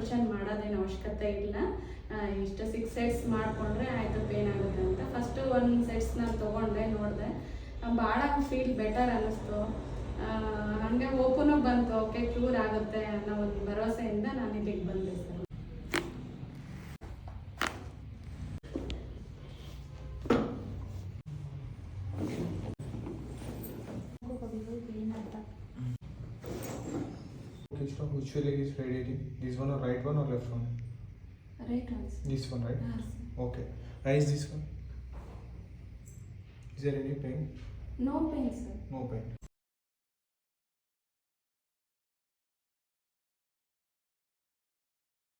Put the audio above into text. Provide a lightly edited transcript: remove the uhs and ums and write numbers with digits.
Operation ಮಾಡೋದೇನು ಅವಶ್ಯಕತೆ ಇಲ್ಲ. ಇಷ್ಟು 6 ಸೆಟ್ಸ್ ಮಾಡಿಕೊಂಡ್ರೆ ಆಯಿತು, ಪೇನ್ ಆಗುತ್ತೆ ಅಂತ. ಫಸ್ಟು 1 ಸೆಟ್ಸ್ ನಾನು ತೊಗೊಂಡೆ, ನೋಡಿದೆ, ಭಾಳ ಫೀಲ್ ಬೆಟರ್ ಅನ್ನಿಸ್ತು. ಹಾಗೆ ಓಪನು ಬಂತು, ಓಕೆ ಕ್ಯೂರ್ ಆಗುತ್ತೆ ಅನ್ನೋ ಒಂದು ಭರವಸೆಯಿಂದ ನಾನು ಇಲ್ಲಿಗೆ ಬಂದೆ sir. Which leg is radiating? This one or right one or left one? Right one. This one, right? Yes. Okay. Raise this one. Is there any pain? No pain, sir. No pain.